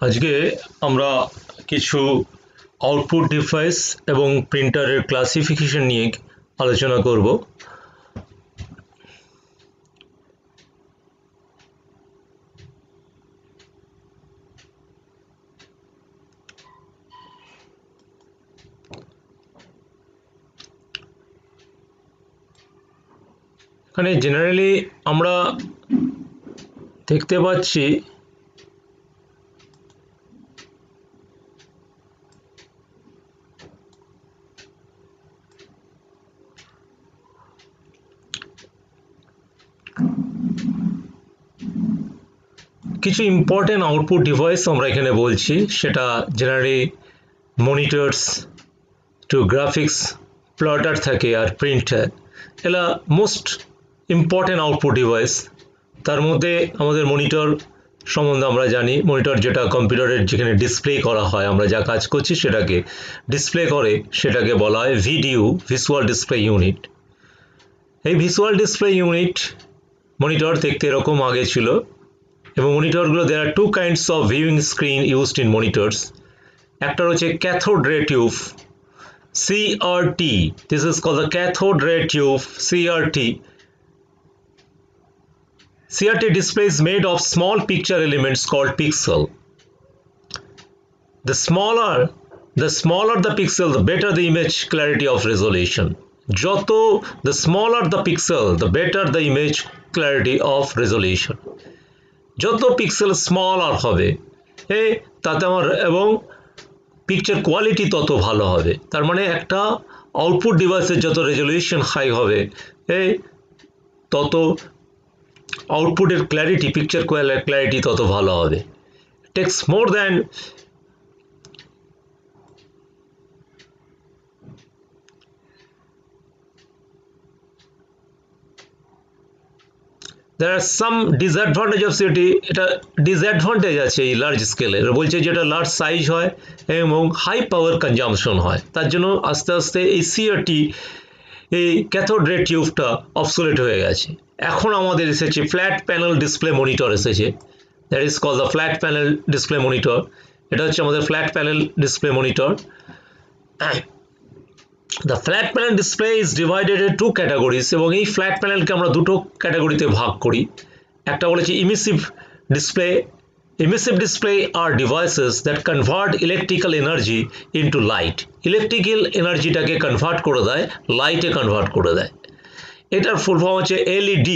আজকে আমরা কিছু আউটপুট ডিভাইস এবং প্রিন্টারের ক্লাসিফিকেশন নিয়ে আলোচনা করব। এখানে জেনারেলি আমরা দেখতে পাচ্ছি কিছু ইম্পর্টেন্ট আউটপুট ডিভাইস আমরা এখানে বলছি, সেটা generally monitors to graphics plotter থাকে আর প্রিন্টার, এলা মোস্ট ইম্পর্টেন্ট আউটপুট ডিভাইস। তার মধ্যে আমাদের মনিটর সম্বন্ধে আমরা জানি, মনিটর যেটা কম্পিউটারের যেখানে ডিসপ্লে করা হয়, আমরা যা কাজ করছি সেটাকে ডিসপ্লে করে, সেটাকে বলা হয় ভিডিও, ভিজুয়াল ডিসপ্লে ইউনিট। এই ভিজুয়াল ডিসপ্লে ইউনিট মনিটর দেখতে এরকম আগে ছিল, এবং মনিটরগুলো there are two kinds of viewing screen used in monitors. একটা হচ্ছে cathode ray tube, CRT. This is called the cathode ray tube, CRT. CRT display is made of small picture elements called pixel. The smaller the pixel, the better the image clarity of resolution. Joto the smaller the pixel, the better the image clarity of resolution. Joto pixel smaller হবে তাতে আমার এবং picture quality তত ভালো হবে। তার মানে একটা আউটপুট ডিভাইসের যত রেজলিউশন হাই হবে তত আউটপুটের ক্ল্যারিটি, পিকচার ক্ল্যারিটি তত ভালো হবে। Text more than there are some disadvantage of CRT. এটা ডিসঅ্যাডভান্টেজ আছে এই লার্জ স্কেলের, বলছে যেটা লার্জ সাইজ হয় এবং হাই পাওয়ার কনজাম্পশন হয়, তার জন্য আস্তে আস্তে এই CRT, এই ক্যাথোড রে টিউবটা অবসোলেট হয়ে গেছে। এখন আমাদের এসেছে ফ্ল্যাট প্যানেল ডিসপ্লে মনিটর এসেছে, that is called the flat panel display monitor. এটা হচ্ছে আমাদের flat panel display monitor. The flat panel display is divided into two categories, এবং এই ফ্ল্যাট প্যানেলকে আমরা দুটো ক্যাটাগরিতে ভাগ করি। একটা বলেছি ইমিসিভ display. Emissive display are devices that convert electrical energy into light. Electrical এনার্জিটাকে কনভার্ট করে দেয়, লাইটে কনভার্ট করে দেয়। এটার ফুল ফর্ম হচ্ছে LED,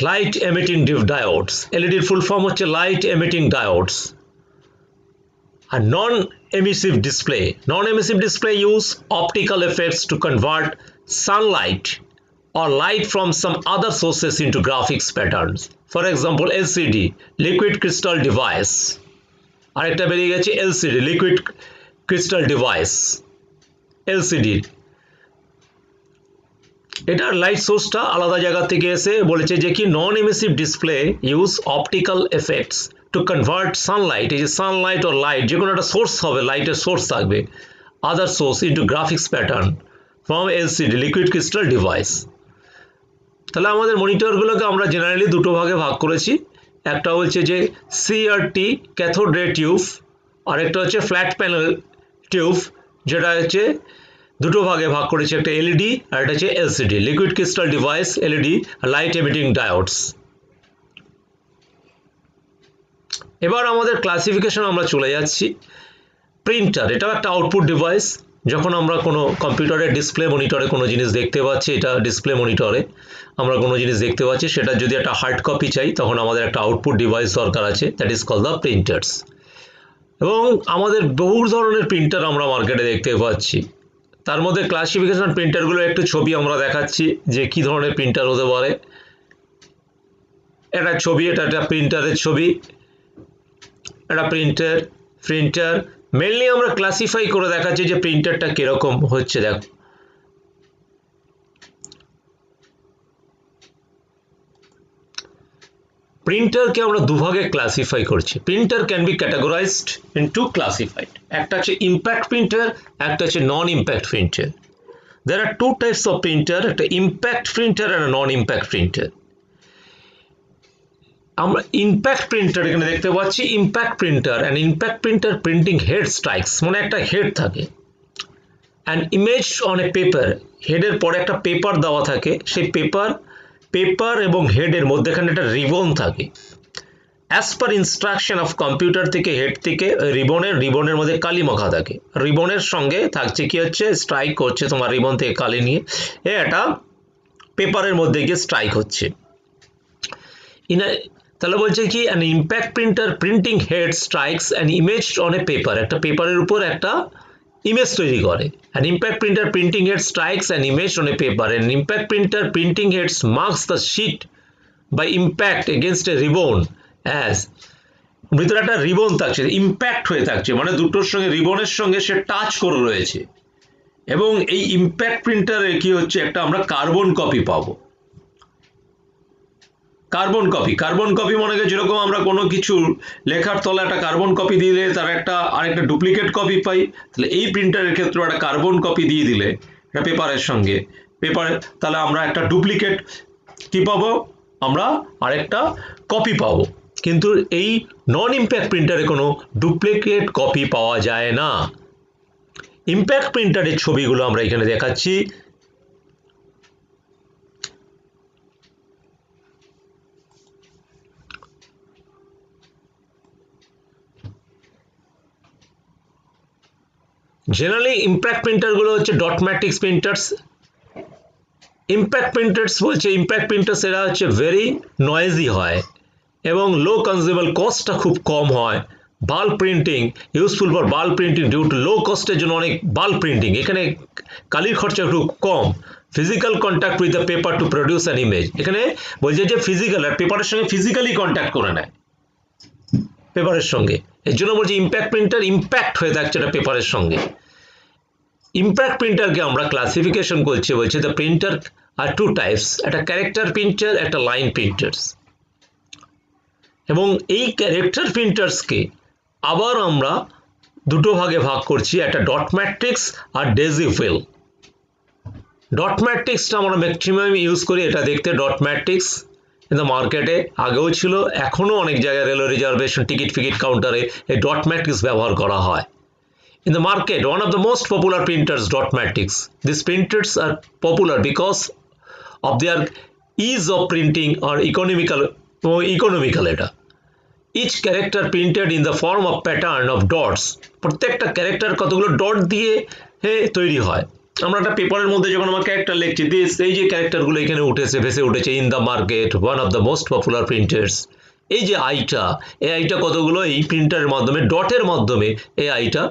লাইট এমিটিং ডায়োডস। এলইডির ফুল ফর্ম হচ্ছে light emitting diodes. A non-emissive display. Non-emissive display use optical effects to convert sunlight or light from some other sources into graphics patterns. For example, LCD, liquid crystal device. আরেকটা বেরিয়ে গেছে LCD, liquid crystal device, LCD। এটার light সোর্সটা আলাদা জায়গা থেকে এসে বলেছে যে কি non emissive display use optical effects to convert sunlight, এই যে সানলাইট ও লাইট যে কোনো একটা সোর্স হবে, লাইটের সোর্স থাকবে, other source into graphics pattern from LCD, liquid crystal device. তাহলে আমাদের মনিটরগুলোকে আমরা জেনারেলি দুটো ভাগে ভাগ করেছি। একটা হচ্ছে যে CRT, ক্যাথোড রে টিউব, আর একটা হচ্ছে ফ্ল্যাট প্যানেল টিউব, যেটা হচ্ছে দুটো ভাগে ভাগ করেছি, একটা LED আর একটা হচ্ছে LCD, liquid crystal device, LED, light emitting diodes. এবার আমাদের ক্লাসিফিকেশন আমরা চলে যাচ্ছি। প্রিন্টার, এটাও একটা আউটপুট ডিভাইস। যখন আমরা কোনো কম্পিউটারের ডিসপ্লে মনিটরে কোনো জিনিস দেখতে পাচ্ছি, এটা ডিসপ্লে মনিটরে আমরা কোনো জিনিস দেখতে পাচ্ছি, সেটা যদি একটা হার্ড কপি চাই তখন আমাদের একটা আউটপুট ডিভাইস দরকার আছে, that is called the printers. এবং আমাদের বহু ধরনের প্রিন্টার আমরা মার্কেটে দেখতে পাচ্ছি। তার মধ্যে ক্লাসিফিকেশন প্রিন্টারগুলো একটু ছবি আমরা দেখাচ্ছি যে কি ধরনের প্রিন্টার হতে পারে। একটা ছবি, এটা একটা প্রিন্টারের ছবি, একটা প্রিন্টার মেনলি আমরা ক্লাসিফাই করে দেখাচ্ছি যে প্রিন্টারটা কিরকম হচ্ছে। দেখো, প্রিন্টারকে আমরা দুভাগে ক্লাসিফাই করছি। Printer can be categorized into classified, একটা হচ্ছে ইম্প্যাক্ট প্রিন্টার, একটা হচ্ছে non impact printer. There are two types of printer, একটা ইম্প্যাক্ট প্রিন্টার আর নন ইম্প্যাক্ট প্রিন্টার। আমরা ইম্প্যাক্ট প্রিন্টার এখানে দেখতে পাচ্ছি, impact printer and impact printer printing head strikes, মানে একটা হেড থাকে and image on a paper, হেডের পরে একটা পেপার দেওয়া থাকে, সেই পেপার এবং হেডের মধ্যেখানে একটা রিবন থাকে। As per instruction of computer থেকে হেড থেকে রিবনের মধ্যে কালি মাখা থাকে, রিবনের সঙ্গে থাকছে কি হচ্ছে, স্ট্রাইক করছে তোমার রিবন থেকে কালি নিয়ে, এটা পেপারের মধ্যে গিয়ে স্ট্রাইক হচ্ছে। তাহলে বলছে কি an impact printer printing head strikes an image on a paper, একটা পেপারের উপর একটা ইমেজ তৈরি করে। An impact printer printing head strikes an image on a paper, an impact printer printing heads marks the sheet by impact against a ribbon as, ভিতরে একটা ribbon থাকছে, impact হয়ে থাকছে, মানে দুটোর সঙ্গে রিবনের সঙ্গে সে টাচ করে রয়েছে। এবং এই ইম্প্যাক্ট প্রিন্টারে কি হচ্ছে, একটা আমরা কার্বন কপি পাবো। কার্বন কপি মনে হয় যেরকম আমরা কোনো কিছু লেখার তলা একটা কার্বন কপি দিলে তার একটা আরেকটা ডুপ্লিকেট কপি পাই, তাহলে এই প্রিন্টারের ক্ষেত্রে একটা কার্বন কপি দিয়ে দিলে এটা পেপারের সঙ্গে, তাহলে আমরা একটা ডুপ্লিকেট কি পাবো, আমরা আরেকটা কপি পাবো। কিন্তু এই নন ইম্প্যাক্ট প্রিন্টারে কোনো ডুপ্লিকেট কপি পাওয়া যায় না। ইম্প্যাক্ট প্রিন্টারের ছবিগুলো আমরা এখানে দেখাচ্ছি। জেনারেলি ইম্প্যাক্ট প্রিন্টারগুলো হচ্ছে dot matrix printers. Impact printers বলছে, ইম্প্যাক্ট প্রিন্টার্স এরা হচ্ছে ভেরি নয়েজি হয় এবং লো কনজিউমেবল কস্টটা খুব কম হয়। Bulk printing useful for bulk printing due to low কস্টের জন্য অনেক বাল্ক প্রিন্টিং, এখানে কালির খরচা একটু কম। Physical contact with the paper to produce an image, এখানে বলছে যে ফিজিক্যাল আর পেপারের সঙ্গে ফিজিক্যালি কন্ট্যাক্ট করে নেয় পেপারের সঙ্গে, এর জন্য বলছে ইম্প্যাক্ট প্রিন্টার ইম্প্যাক্ট হয়ে থাকছে এটা পেপারের সঙ্গে। ইম্প্যাক্ট প্রিন্টারকে আমরা ক্লাসিফিকেশন করছি, বলছে the printer are two types, একটা ক্যারেক্টার প্রিন্টার, একটা লাইন প্রিন্টার্স। এবং এই ক্যারেক্টার প্রিন্টার্সকে আবার আমরা দুটো ভাগে ভাগ করছি, একটা ডট ম্যাট্রিক্স আর ডেজিফিল। ডট ম্যাট্রিক্সটা আমরা ম্যাক্সিমাম ইউজ করি, এটা দেখতে ডট ম্যাট্রিক্স কিন্তু মার্কেটে আগেও ছিল, এখনও অনেক জায়গায় রেলওয়ে রিজার্ভেশন টিকিট কাউন্টারে এই ডট ম্যাট্রিক্স ব্যবহার করা হয়। In the market, one of the most popular printers, dot matrix. These printers are popular because of their ease of printing or economical এটা। Each character printed in the form of pattern of dots, প্রত্যেকটা character কতগুলো dot দিয়ে তৈরি হয়। আমরা একটা পেপারের মধ্যে যখন আমরা ক্যারেক্টার লিখছি, এই যে ক্যারেক্টারগুলো এখানে উঠেছে, ভেসে উঠেছে, in the market one of the most popular printers. এই যে আইটা কতগুলো এই প্রিন্টারের মাধ্যমে, ডটের মাধ্যমে এই আইটা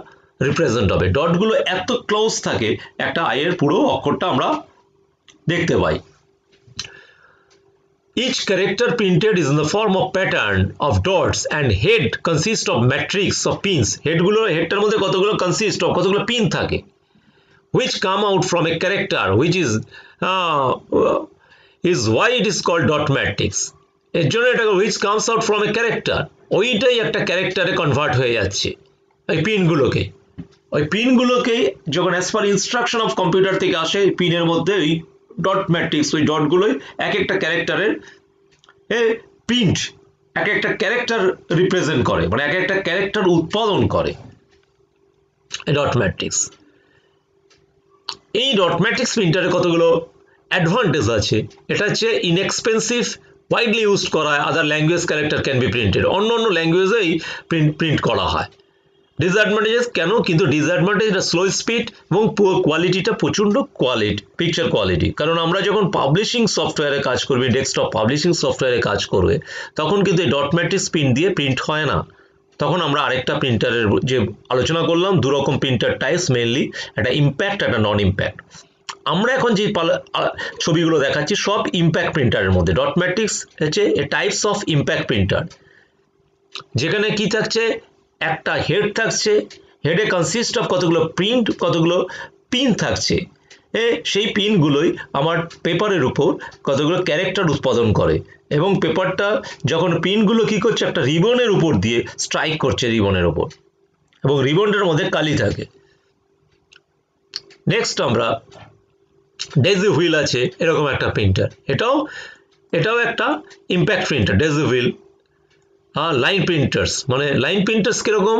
রিপ্রেজেন্ট হবে। ডটগুলো এত ক্লোজ থাকে একটা আইয়ের পুরো অক্ষরটা আমরা দেখতে পাই। Each character printed is in the form of pattern of dots and head consist of matrix of pins. হেডটার মধ্যে কতগুলো consist of কতগুলো পিন থাকে, which come out from a character which is why it is called dot matrix. এর জন্য এটা which comes out from a character, ওইটাই একটা ক্যারেক্টারে convert হয়ে যাচ্ছে এই পিনগুলোকে। ওই পিনগুলোকে যখন as per instruction of computer থেকে আসে, পিনের মধ্যে ওই ডট ম্যাট্রিক্স, ওই ডটগুলোই এক একটা ক্যারেক্টারের প্রিন্ট, এক একটা ক্যারেক্টার রিপ্রেজেন্ট করে, মানে এক একটা ক্যারেক্টার উৎপাদন করে ডট ম্যাট্রিক্স। এই ডট ম্যাট্রিক্স প্রিন্টারে কতগুলো অ্যাডভান্টেজ আছে। এটা হচ্ছে ইনএক্সপেন্সিভ, ওয়াইডলি ইউজড করা হয়, আদার language character can be printed, অন্য ল্যাঙ্গুয়েজেই প্রিন্ট করা হয়। ডিসঅ্যাডভান্টেজেস কেন, কিন্তু ডিসঅ্যাডভান্টেজ এটা স্লো স্পিড এবং কোয়ালিটিটা প্রচণ্ড পিকচার কোয়ালিটি। কারণ আমরা যখন পাবলিশিং সফটওয়্যারে কাজ করবি, ডেস্কটপ পাবলিশিং সফটওয়্যারে কাজ করবে, তখন কিন্তু এই ডট ম্যাট্রিক্স প্রিন্ট দিয়ে প্রিন্ট হয় না। তখন আমরা আরেকটা প্রিন্টারের যে আলোচনা করলাম, দুরকম প্রিন্টার টাইপস মেনলি, একটা ইম্প্যাক্ট, একটা নন ইম্প্যাক্ট। আমরা এখন যে ছবিগুলো দেখাচ্ছি সব ইম্প্যাক্ট প্রিন্টারের মধ্যে। ডট ম্যাট্রিক্স হচ্ছে এ টাইপস অফ ইম্প্যাক্ট প্রিন্টার, যেখানে কি থাকছে, একটা হেড থাকছে, হেডে কনসিস্ট অফ কতগুলো পিন থাকছে, সেই পিনগুলোই আমার পেপারের উপর কতগুলো ক্যারেক্টার উৎপাদন করে, এবং পেপারটা যখন পিনগুলো কি করছে, একটা রিবনের উপর দিয়ে স্ট্রাইক করছে রিবনের উপর, এবং রিবনটার মধ্যে কালি থাকে। নেক্সট আমরা ডেজি হুইল আছে, এরকম একটা প্রিন্টার, এটাও একটা impact printer, daisy wheel. Line printers, মানে লাইন প্রিন্টার্স কিরকম,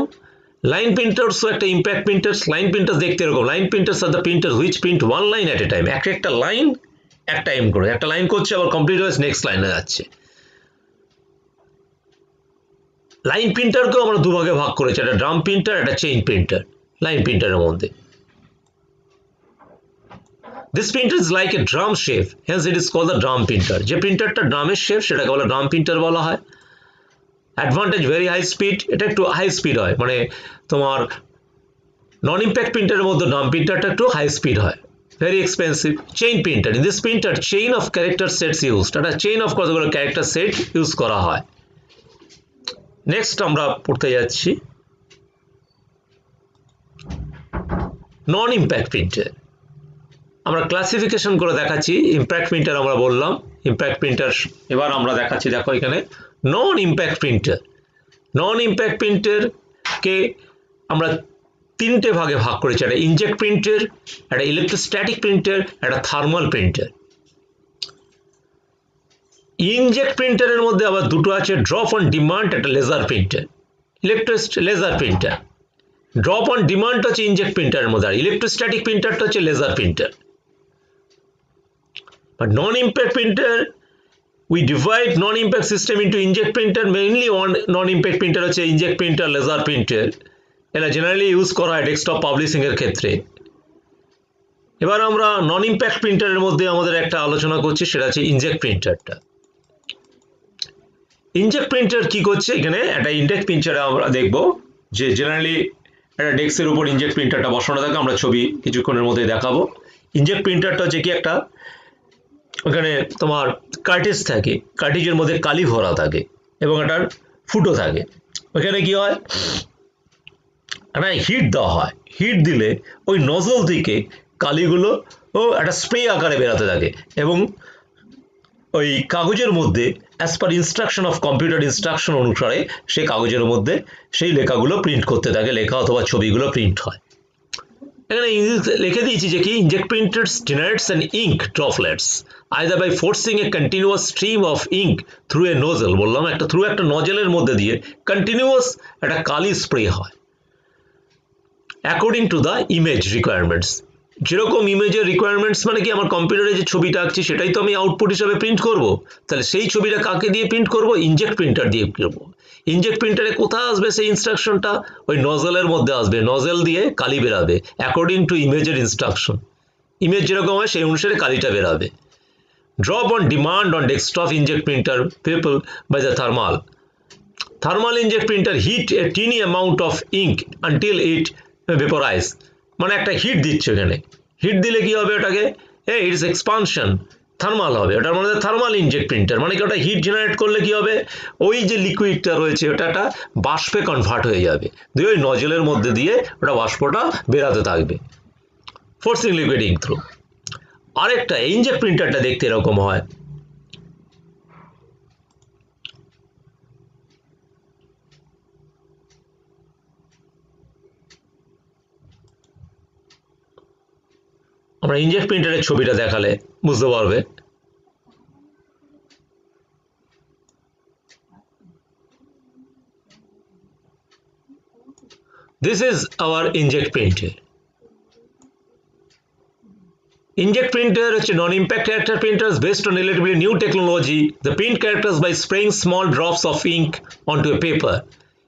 লাইন প্রিন্টার্সও একটা ইম্প্যাক্ট প্রিন্টার্স। লাইন প্রিন্টার্স দেখতে এরকম, line printers are the printer which print one line at a time, একটা লাইন এক টাইম করে, একটা লাইন করছে আবার কমপ্লিট হয়ে নেক্সট লাইনে যাচ্ছে। লাইন প্রিন্টারকেও আমরা দুভাগে ভাগ করেছি, একটা ড্রাম প্রিন্টার, একটা চেইন প্রিন্টার। লাইন প্রিন্টারের মধ্যে this printer is like a drum shape, hence it is called the drum printer। যে প্রিন্টারটা ড্রামের শেপ সেটাকে বলে ড্রাম প্রিন্টার বলা হয়। অ্যাডভান্টেজ ভেরি হাই স্পিড, এটা একটু হাই স্পিড হয়, মানে তোমার নন ইম্প্যাক্ট প্রিন্টারের মধ্যে ড্রাম প্রিন্টারটা একটু হাই স্পিড হয়। Very expensive. Chain printer, in this printer chain of character sets use, একটা চেইন অফ কতগুলো ক্যারেক্টার সেট ইউজ করা হয়। নেক্সট আমরা পড়তে যাচ্ছি নন ইম্প্যাক্ট প্রিন্টার। আমরা ক্লাসিফিকেশন করে দেখাচ্ছি। ইম্প্যাক্ট প্রিন্টার আমরা বললাম, ইম্প্যাক্ট প্রিন্টার এবার আমরা দেখাচ্ছি। দেখো এখানে non impact printer, non impact প্রিন্টারকে আমরা তিনটে ভাগে ভাগ করেছি, একটা ইনজেক্ট প্রিন্টার, একটা ইলেকট্রোস্ট্যাটিক প্রিন্টার, একটা থার্মাল প্রিন্টার। ইনজেক্ট প্রিন্টারের মধ্যে আবার দুটো আছে, ড্রপ অন ডিমান্ড, একটা laser printer, laser printer. Drop on demand হচ্ছে ইনজেক্ট প্রিন্টারের মধ্যে, আর ইলেকট্রোস্ট্যাটিক প্রিন্টারটা হচ্ছে laser printer. But non-impact printer, we divide non-impact system into inject printer, mainly one non-impact printer হচ্ছে inject printer, laser printer, এরা generally use করা হয় ডেস্কটপ পাবলিশিং এর ক্ষেত্রে। এবার আমরা নন ইম্প্যাক্ট প্রিন্টারের মধ্যে আমাদের একটা আলোচনা করছি, সেটা হচ্ছে ইনজেক্ট প্রিন্টারটা। ইনজেক্ট প্রিন্টার কি করছে, এখানে একটা ইনজেক্ট প্রিন্টারে আমরা দেখব যে জেনারেলি একটা ডেস্কের উপর ইনজেক্ট প্রিন্টারটা বসানো থাকে, আমরা ছবি কিছুক্ষণের মধ্যে দেখাবো। ইনজেক্ট প্রিন্টারটা হচ্ছে কি, একটা ওখানে তোমার কার্টিজ থাকে, কার্টিজের মধ্যে কালি ভরা থাকে এবং একটা ফুটো থাকে। ওখানে কি হয়, একটা হিট দেওয়া হয়, হিট দিলে ওই নজল থেকে কালিগুলো একটা স্প্রে আকারে বেরাতে থাকে এবং ওই কাগজের মধ্যে as per instruction of computer instruction অনুসারে সেই কাগজের মধ্যে সেই লেখাগুলো প্রিন্ট করতে থাকে, লেখা অথবা ছবিগুলো প্রিন্ট হয়। এখানে লিখে দিয়েছি যে কি, inkjet printers generates an ink droplets either by forcing a continuous stream of ink through a nozzle. বললাম একটা থ্রু একটা নজেলের মধ্যে দিয়ে কন্টিনিউয়াস একটা কালি স্প্রে হয় according to the image requirements. যেরকম ইমেজের রিকোয়ারমেন্টস, মানে কি আমার কম্পিউটারে যে ছবিটা আঁকছি সেটাই তো আমি আউটপুট হিসাবে প্রিন্ট করব, তাহলে সেই ছবিটা কাকে দিয়ে প্রিন্ট করব, ইনজেক্ট প্রিন্টার দিয়ে করব। ইনজেক্ট প্রিন্টারে কোথায় আসবে সেই ইনস্ট্রাকশনটা, ওই নজেলের মধ্যে আসবে, নজেল দিয়ে কালি বেরাবে অ্যাকর্ডিং টু ইমেজের ইনস্ট্রাকশন। ইমেজ যেরকম হয় সেই অনুসারে কালিটা বেরাবে। Drop on demand on desktop inkjet printer people by the thermal. Thermal inkjet printer heat a tiny amount of ink until it vaporize, মানে একটা হিট দিচ্ছে, এখানে হিট দিলে কি হবে, ওটাকে ইটস এক্সপানশন থার্মাল হবে, ওটার মধ্যে থার্মাল ইনজেক্ট প্রিন্টার, মানে কি ওটা হিট জেনারেট করলে কি হবে, ওই যে লিকুইডটা রয়েছে ওটা একটা বাষ্পে কনভার্ট হয়ে যাবে, দিয়ে ওই নজলের মধ্যে দিয়ে ওটা বাষ্পটা বেরাতে থাকবে, ফোর্সিং লিকুইডিং থ্রু। আরেকটা ইনজেক্ট প্রিন্টারটা দেখতে এরকম হয়। আমরা ইনজেক্ট প্রিন্টারের ছবিটা দেখালে বুঝতে পারবে। This is our inject printer. Inject printer হচ্ছে non-impact character printers based on relatively new technology. The print characters by spraying small drops of ink onto a paper.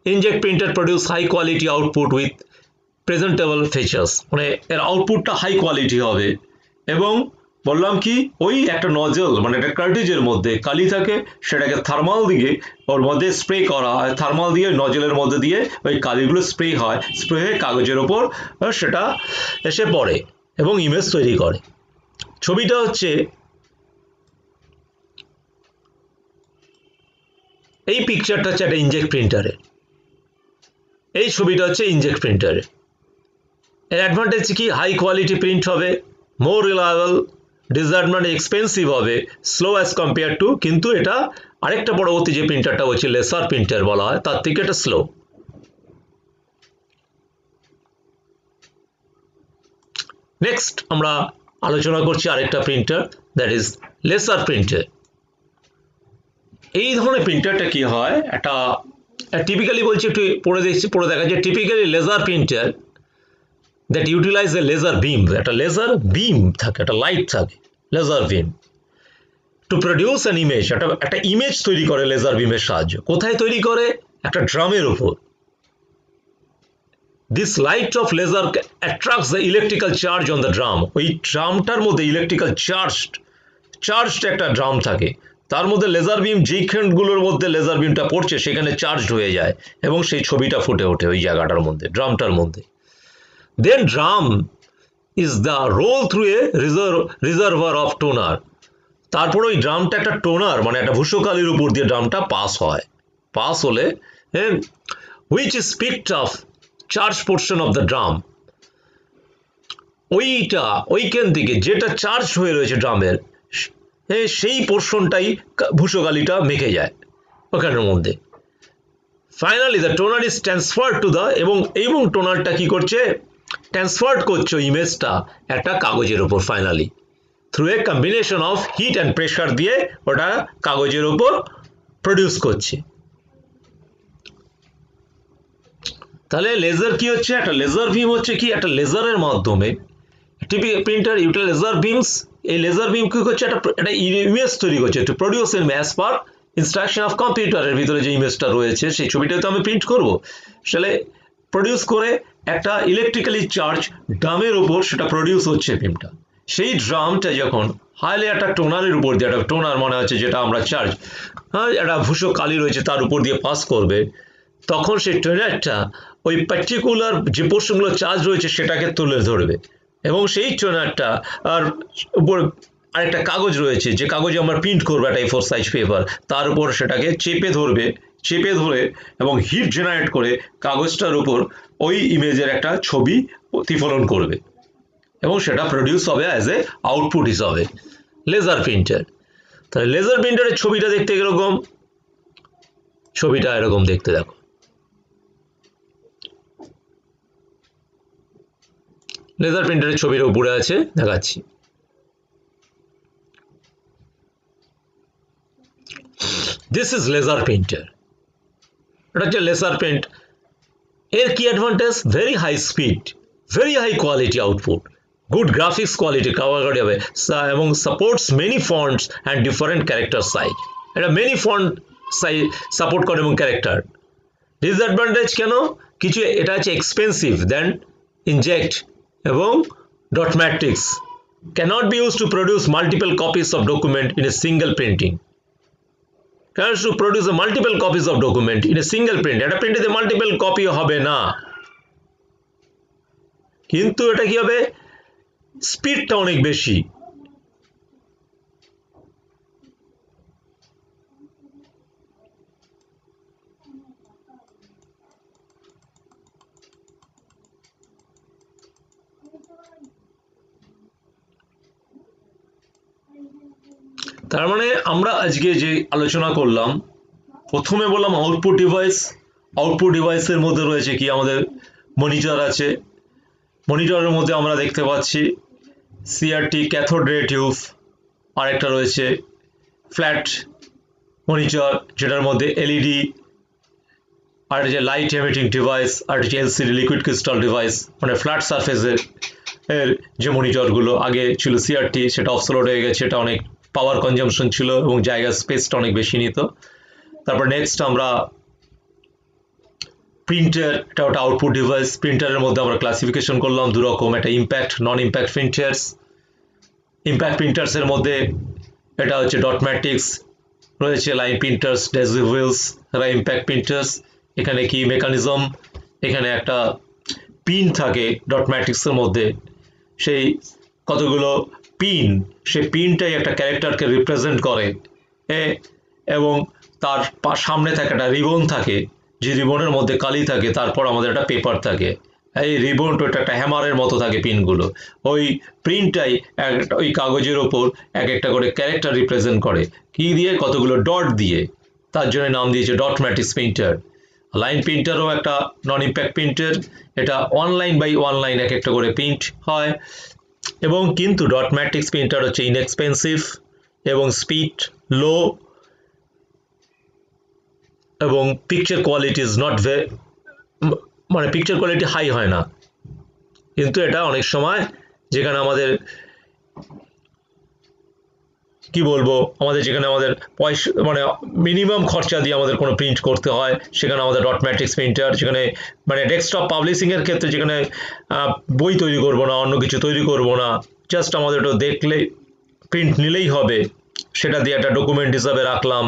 Inject printer produce high quality output with presentable features. মানে এর আউটপুটটা high quality হবে এবং বললাম কি, ওই একটা nozzle মানে একটা কার্টিজের মধ্যে কালি থাকে, সেটাকে থার্মাল দিয়ে ওর মধ্যে স্প্রে করা হয়, থার্মাল দিয়ে নজলের মধ্যে দিয়ে ওই কালিগুলো স্প্রে হয়, স্প্রে হয়ে কাগজের ওপর সেটা এসে পড়ে এবং ইমেজ তৈরি করে। ছবিটা হচ্ছে এই পিকচারটা হচ্ছে একটা ইনজেক্ট প্রিন্টারের, এই ছবিটা হচ্ছে ইনজেক্ট প্রিন্টারের। এর অ্যাডভান্টেজ কি, হাই কোয়ালিটি প্রিন্ট হবে, মোর রিলায়েবল, ডিসঅ্যাডভান্টেজ এক্সপেন্সিভ হবে, স্লো অ্যাজ কম্পেয়ার টু, কিন্তু এটা আরেকটা পরবর্তী যে প্রিন্টারটা হচ্ছে লেসার প্রিন্টার বলা হয়, তার থেকে এটা স্লো। নেক্সট আমরা আলোচনা করছি আরেকটা printer, that is laser printer. এই ধরনের প্রিন্টারটা কি হয়, একটা টিপিক্যালি বলছি, একটু পড়ে দেখা যায়, typically laser printer that utilize a laser beam, একটা লেজার বিম থাকে, একটা লাইট থাকে, laser beam to produce an image, একটা ইমেজ তৈরি করে লেজার বিমের সাহায্যে। কোথায় তৈরি করে? একটা ড্রামের উপর। This light of laser attracts the electrical charge on the drum. ওই ড্রামটার মধ্যে ইলেকট্রিক্যাল চার্জড একটা ড্রাম থাকে, তার মধ্যে লেজার বিম যেইখানগুলোর মধ্যে লেজার বিমটা পড়ছে সেখানে চার্জড হয়ে যায় এবং সেই ছবিটা ফুটে ওঠে ওই জায়গাটার মধ্যে, ড্রামটার মধ্যে। Then drum is the roll through a reservoir of toner. তারপর ওই ড্রামটা একটা টোনার মানে একটা ভূষকালির উপর দিয়ে ড্রামটা পাস হয়। পাস হলে which is picked up charge portion of the drum, ওইখান থেকে যেটা চার্জ হয়ে রয়েছে ড্রামের সেই পোর্শনটাই ভূষকালিটা মেখে যায় ওখানের মধ্যে। Finally the toner is transferred to the, এবং টোনারটা কি করছে? ট্রান্সফার্ড করছে ইমেজটা একটা কাগজের উপর। Finally through a combination of heat and pressure দিয়ে ওটা কাগজের উপর প্রডিউস করছে। তাহলে লেজার কি হচ্ছে? একটা লেজার বিম হচ্ছে কি? একটা লেজারের মাধ্যমে প্রিন্টার ইউটিলাইজ লেজার বিমস। এই লেজার বিম কি করছে? একটা ইমেজ তৈরি করছে, to produce an mass per instruction of কম্পিউটারের ভিতরে যে ইমেজটা রয়েছে সেই ছবিটা তো আমি প্রিন্ট করব, তাহলে প্রডিউস করে একটা ইলেকট্রিক্যালি চার্জ ড্রামের উপর সেটা প্রডিউস হচ্ছে বিমটা। সেই ড্রামটা যখন হাইলে একটা টোনারের উপর দিয়ে, একটা টোনার মনে হচ্ছে যেটা আমরা চার্জ, একটা ভূষক কালি রয়েছে তার উপর দিয়ে পাস করবে, তখন সেই টোনারটা ওই পার্টিকুলার যে পোর্শনগুলো চার্জ রয়েছে সেটাকে তুলে ধরবে এবং সেই টোনারটা আর উপর আরেকটা কাগজ রয়েছে যে কাগজে আমরা প্রিন্ট করবো একটা A4 সাইজ পেপার, তার উপর সেটাকে চেপে ধরে এবং হিট জেনারেট করে কাগজটার উপর ওই ইমেজের একটা ছবি প্রতিফলন করবে এবং সেটা প্রডিউস হবে অ্যাজ এ আউটপুট হিসাবে লেজার প্রিন্টার। তাহলে লেজার প্রিন্টারের ছবিটা দেখতে এরকম, ছবিটা এরকম দেখতে, দেখো লেজার প্রিন্টারের ছবির উপরে আছে, দেখাচ্ছি। দিস ইজ লেজার প্রিন্টার, এটা হচ্ছে লেজার প্রিন্ট। এর কি advantage? Very high speed, very high quality output, good graphics quality cover করা যাবে এবং supports many fonts and different character size. এটা মেনি ফন্ট সাইজ সাপোর্ট করে এবং ক্যারেক্টার। ডিসঅ্যাডভান্টেজ কেন? কিছু এটা হচ্ছে এক্সপেন্সিভ দেন ইনজেক্ট এবং dot matrix, cannot be used to produce multiple copies of document in a single printing. Cannot to produce a multiple copies of document in a single print. একটা প্রিন্টে multiple copy হবে না, কিন্তু এটা কি হবে? স্পিডটা অনেক বেশি। তার মানে আমরা আজকে যে আলোচনা করলাম, প্রথমে বললাম আউটপুট ডিভাইস। আউটপুট ডিভাইসের মধ্যে রয়েছে কি? আমাদের মনিটর আছে, মনিটরের মধ্যে আমরা দেখতে পাচ্ছি সিআরটি ক্যাথোড রে টিউব, আরেকটা রয়েছে ফ্ল্যাট মনিটর যেটার মধ্যে এলইডি, আর যে লাইট এমিটিং ডিভাইস, আর যে এলসিডি লিকুইড ক্রিস্টাল ডিভাইস, মানে ফ্ল্যাট সারফেসের যে মনিটরগুলো আগে ছিল সিআরটি, সেটা অবসোলেট হয়ে গেছে, এটা অনেক পাওয়ার কনজাম্পশন ছিল এবং জায়গা স্পেসটা অনেক বেশি নিত। তারপর নেক্সট আমরা প্রিন্টার, এটা ওটা আউটপুট ডিভাইস। প্রিন্টারের মধ্যে আমরা ক্লাসিফিকেশন করলাম দু রকম, একটা ইম্প্যাক্ট, নন ইম্প্যাক্ট প্রিন্টার্স। ইম্প্যাক্ট প্রিন্টার্সের মধ্যে এটা হচ্ছে ডট ম্যাট্রিক্স রয়েছে, লাইন প্রিন্টার্স, ডেজি হুইলস, এরা ইম্প্যাক্ট প্রিন্টার্স। এখানে কি মেকানিজম? এখানে একটা পিন থাকে ডট ম্যাট্রিক্সের মধ্যে, সেই কতগুলো পিন, সেই পিনটাই একটা ক্যারেক্টারকে রিপ্রেজেন্ট করে এবং তার সামনে থাকে একটা রিবন থাকে, যে রিবনের মধ্যে কালি থাকে, তারপর আমাদের একটা পেপার থাকে, এই রিবনটা একটা হ্যামারের মতো থাকে পিনগুলো। ওই প্রিন্টটাই ওই কাগজের ওপর এক একটা করে ক্যারেক্টার রিপ্রেজেন্ট করে, কি দিয়ে? কতগুলো ডট দিয়ে, তার জন্য নাম দিয়েছে ডট ম্যাট্রিক্স প্রিন্টার। লাইন প্রিন্টারও একটা নন ইম্প্যাক্ট প্রিন্টার, এটা অনলাইন বাই অনলাইন এক একটা করে প্রিন্ট হয় এবং কিন্তু ডট ম্যাট্রিক্স প্রিন্টার হচ্ছে ইনএক্সপেন্সিভ এবং স্পিড লো এবং পিকচার কোয়ালিটি ইজ নট মানে পিকচার কোয়ালিটি হাই হয় না, কিন্তু এটা অনেক সময় যেখানে আমাদের কি বলবো, আমাদের যেখানে আমাদের পয়সা মানে মিনিমাম খরচা দিয়ে আমাদের কোনো প্রিন্ট করতে হয়, সেখানে আমাদের ডট ম্যাট্রিক্স প্রিন্টার, যেখানে মানে ডেস্কটপ পাবলিশিংয়ের ক্ষেত্রে যেখানে বই তৈরি করব না, অন্য কিছু তৈরি করব না, জাস্ট আমাদের ওটা দেখলে প্রিন্ট নিলেই হবে, সেটা দিয়ে একটা ডকুমেন্ট হিসাবে রাখলাম,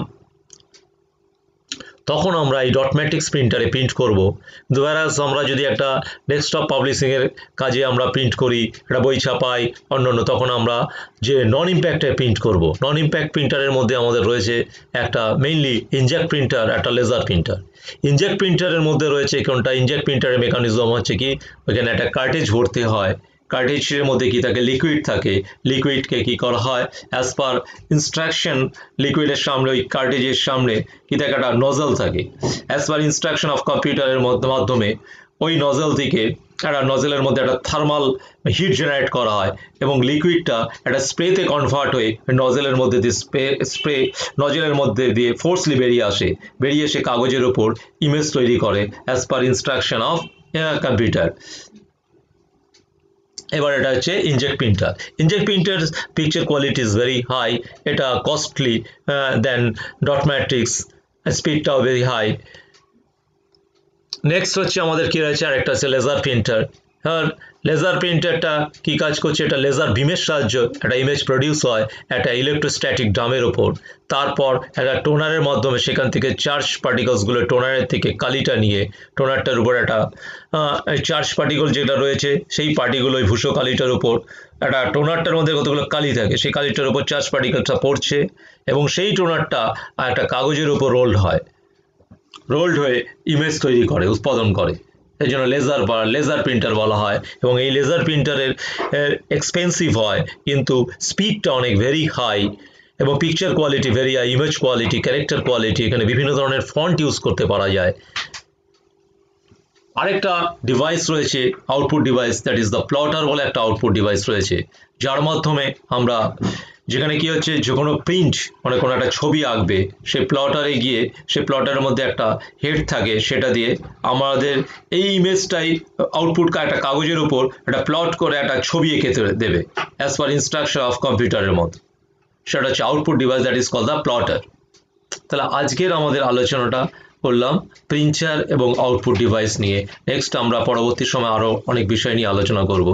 তখন আমরা এই ডট ম্যাট্রিক্স প্রিন্টারে প্রিন্ট করব। whereas আমরা যদি একটা ডেস্কটপ পাবলিশিংয়ের কাজে আমরা প্রিন্ট করি, একটা বই ছাপাই অন্যান্য, তখন আমরা যে নন ইম্প্যাক্টে প্রিন্ট করব। নন ইম্প্যাক্ট প্রিন্টারের মধ্যে আমাদের রয়েছে একটা মেইনলি ইনজেক্ট প্রিন্টার, একটা লেজার প্রিন্টার। ইনজেক্ট প্রিন্টারের মধ্যে রয়েছে কোনটা, ইনজেক্ট প্রিন্টারের মেকানিজম হচ্ছে কি, ওইখানে একটা কার্টেজ ভরতে হয়, কার্টেজের মধ্যে কি থাকে, লিকুইড থাকে, লিকুইডকে কি করা হয়, অ্যাজ পার ইনস্ট্রাকশন, লিকুইডের সামনে ওই কার্টেজের সামনে কি থাকে, একটা নজল থাকে, অ্যাজ পার ইনস্ট্রাকশন অফ কম্পিউটারের মাধ্যমে ওই নজল থেকে একটা নজলের মধ্যে একটা থার্মাল হিট জেনারেট করা হয় এবং লিকুইডটা একটা স্প্রেতে কনভার্ট হয়ে নজলের মধ্যে দিয়ে স্প্রে নজলের মধ্যে দিয়ে ফোর্সলি বেরিয়ে এসে কাগজের ওপর ইমেজ তৈরি করে as per instruction of computer. এবার এটা হচ্ছে inkjet printer. Inkjet printer picture quality is very high, এটা কস্টলি দেন ডট ম্যাট্রিক্স, স্পিডটাও ভেরি হাই। নেক্সট হচ্ছে আমাদের কি রয়েছে, আর একটা হচ্ছে লেজার প্রিন্টার। হ্যাঁ, লেজার প্রিন্টারটা কি কাজ করছে, এটা লেজার বিমের সাহায্য একটা ইমেজ প্রডিউস হয় একটা ইলেকট্রোস্ট্যাটিক ড্রামের ওপর, তারপর একটা টোনারের মাধ্যমে সেখান থেকে চার্জ পার্টিকলসগুলো টোনারের থেকে কালিটা নিয়ে টোনারটার উপর একটা চার্জ পার্টিকল যেটা রয়েছে সেই পার্টিগুলো ওই ভূষো কালিটার উপর, একটা টোনারটার মধ্যে কতগুলো কালি থাকে, সেই কালিটার উপর চার্জ পার্টিকলটা পড়ছে এবং সেই টোনারটা একটা কাগজের উপর রোল্ড হয়ে ইমেজ তৈরি করে, উৎপাদন করে। এই জন্য লেজার প্রিন্টার বলা হয় এবং এই লেজার প্রিন্টারের এক্সপেন্সিভ হয়, কিন্তু স্পিডটা অনেক ভেরি হাই এবং picture quality very high, image quality, character quality, এখানে বিভিন্ন ধরনের ফন্ট ইউজ করতে পারা যায়। আরেকটা ডিভাইস রয়েছে, output device, that is the plotter বলে একটা আউটপুট ডিভাইস রয়েছে, যার মাধ্যমে আমরা যেখানে কি হচ্ছে, যে কোনো প্রিন্ট মানে কোনো একটা ছবি আঁকবে, সে প্লটারে গিয়ে সে প্লটারের মধ্যে একটা হেড থাকে, সেটা দিয়ে আমাদের এই ইমেজটাই আউটপুট একটা কাগজের উপর একটা প্লট করে একটা ছবি এঁকে দেবে অ্যাজ পার ইনস্ট্রাকশন অফ কম্পিউটারের মতো, সেটা হচ্ছে output device, that is call the plotter. তাহলে আজকের আমাদের আলোচনাটা করলাম প্রিন্টার এবং আউটপুট ডিভাইস নিয়ে। নেক্সট আমরা পরবর্তী সময় আরও অনেক বিষয় নিয়ে আলোচনা করব।